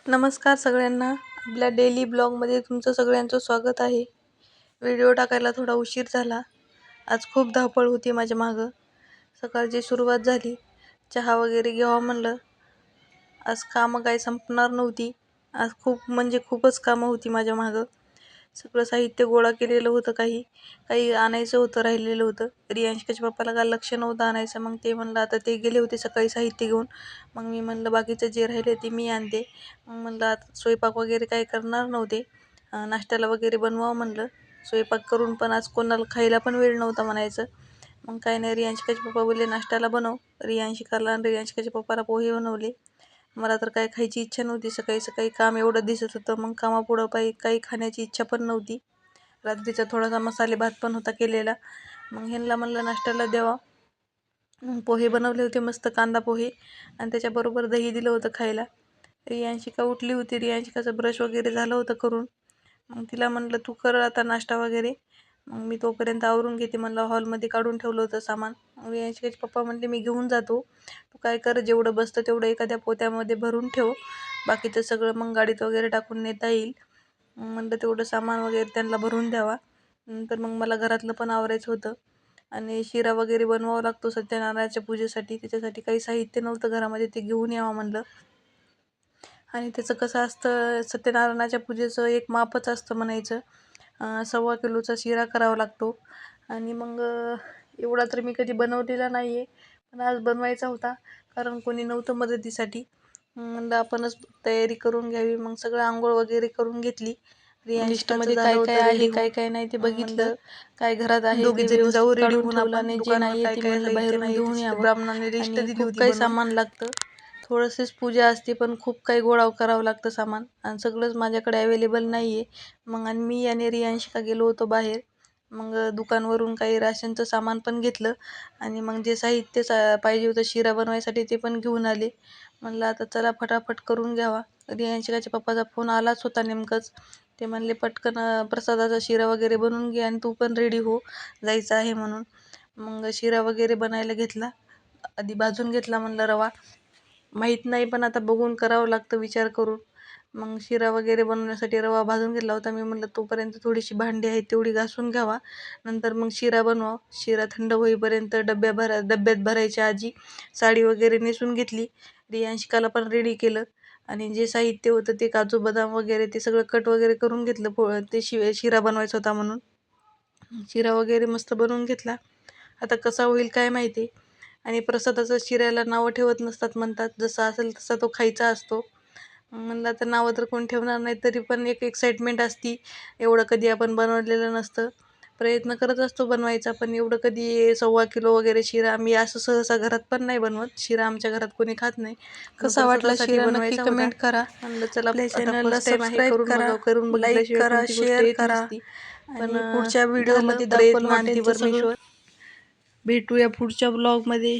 नमस्कार सगळ्यांना. आपल्या डेली ब्लॉगमध्ये तुमचं सगळ्यांचं स्वागत आहे. व्हिडिओ टाकायला थोडा उशीर झाला. आज खूप धावपळ होती माझ्या मागं. सकाळची सुरुवात झाली. चहा वगैरे घ्यावं म्हणलं. आज कामं काही संपणार नव्हती. आज खूपच कामं होती माझ्या मागं. सगळं साहित्य गोळा केलेलं होतं. काही आणायचं होतं, राहिलेलं होतं. रियांशिकाच्या पप्पाला काय लक्ष नव्हतं आणायचं. मग ते म्हणलं आता ते गेले होते सकाळी साहित्य घेऊन. मग मी म्हणलं बाकीचं जे राहिले ते मी आणते. मग म्हणलं आता स्वयंपाक वगैरे काही करणार नव्हते. नाश्त्याला वगैरे बनवावं म्हणलं. स्वयंपाक करून पण आज कोणाला खायला पण वेळ नव्हता म्हणायचं. मग काही नाही, रियांशिकाचे पप्पा बोलले नाश्त्याला बनव. रियांशिकाला आणि रियांशिकाच्या पप्पाला पोहे बनवले. मला तर काय खायची इच्छा नव्हती. सकाळी सकाळी काम एवढं दिसत होतं. मग कामापुढं काही खाण्याची इच्छा पण नव्हती. रात्रीचा थोडासा मसाले भात पण होता केलेला. मग ह्यांना म्हणलं नाश्त्याला द्यावा. पोहे बनवले होते, मस्त कांदा पोहे, आणि त्याच्याबरोबर दही दिलं होतं खायला. रियांशिका उठली होती. रियांशिकाचं ब्रश वगैरे झालं होतं करून. मग तिला म्हणलं तू कर आता नाश्ता वगैरे. मग मी तोपर्यंत आवरून घेते म्हणलं. हॉलमध्ये काढून ठेवलं होतं सामान. रियांशिकाचे पप्पा म्हणले मी घेऊन जातो, तू काय कर जेवढं बसतं तेवढं एखाद्या पोत्यामध्ये भरून ठेव, बाकीचं सगळं मग गाडीत वगैरे टाकून नेता येईल. म्हणलं तेवढं सामान वगैरे त्यांना भरून द्यावा. नंतर मग मला घरातलं पण आवरायचं होतं. आणि शिरा वगैरे बनवावा लागतो सत्यनारायणाच्या पूजेसाठी. त्याच्यासाठी काही साहित्य नव्हतं घरामध्ये, ते घेऊन यावं म्हणलं. आणि त्याचं कसं असतं, सत्यनारायणाच्या पूजेचं एक मापच असतं म्हणायचं. 1.25 किलोचा शिरा करावा लागतो. आणि मग एवढा तर मी कधी बनवलेला नाही आहे, पण आज बनवायचा होता कारण कोणी नव्हतं मदतीसाठी. म्हणलं आपणच तयारी करून घ्यावी. मग सगळं आंघोळ वगैरे करून घेतली. लिस्टमध्ये काय काय आहे काय काय नाही ते बघितलं. काय घरात आहे ते व्यवस्थित काढून ठेवलं, आणि जे नाही आहे ते म्हणलं बाहेरून घेऊन यावं. ब्राह्मणाने लिस्ट दिली होती. काही सामान लागतं, थोडंसंच पूजा असते पण खूप काही गोळा करावं लागतं सामान, आणि सगळंच माझ्याकडे अवेलेबल नाही आहे. मग आणि मी आणि रियांशिका गेलो होतो बाहेर. मग दुकानवरून काही राशनचं सामान पण घेतलं, आणि मग जे साहित्य पाहिजे होतं शिरा बनवायसाठी ते पण घेऊन आले. म्हणलं आता चला फटाफट करून घ्यावा. रियांशिकाच्या पप्पाचा फोन आलाच होता नेमकंच. ते म्हणले पटकन प्रसादाचा शिरा वगैरे बनवून घे आणि तू पण रेडी हो, जायचं आहे म्हणून. मग शिरा वगैरे बनायला घेतला. आधी भाजून घेतला म्हणलं रवा. माहीत नाही पण आता बघून करावं लागतं विचार करून. मग शिरा वगैरे बनवण्यासाठी रवा भाजून घेतला होता. मी म्हणलं तोपर्यंत थोडीशी भांडी आहेत तेवढी घासून घ्यावा, नंतर मग शिरा बनवा. शिरा थंड होईपर्यंत डब्यात भरायच्या आधी साडी वगैरे नेसून घेतली. रियांशिकाला पण रेडी केलं, आणि जे साहित्य होतं ते काजू बदाम वगैरे ते सगळं कट वगैरे करून घेतलं. ते शिरा बनवायचा होता म्हणून. शिरा वगैरे मस्त बनवून घेतला. आता कसा होईल काय माहिती. आणि प्रसादाचा शिऱ्याला नावं ठेवत नसतात म्हणतात, जसा असेल तसा तो खायचा असतो. म्हणलं तर नावं तर कोण ठेवणार नाही, तरी पण एक एक्साइटमेंट असती. एवढं कधी आपण बनवलेलं नसतं. प्रयत्न करत असतो बनवायचा, पण एवढं कधी 1.25 किलो वगैरे शिरा मी असं सहसा घरात पण नाही बनवत. शिरा आमच्या घरात कोणी खात नाही. कसा वाटला शिरा नक्की कमेंट करा. म्हणलं चला आता फर्स्ट टाइम आहे, करून बघितल्याशिवाय कोणती गोष्ट येत नसती. पण पुढच्या व्हिडिओमध्ये दाखवलं वाटेल परमेश्वर. भेटूया पुढच्या ब्लॉगमध्ये.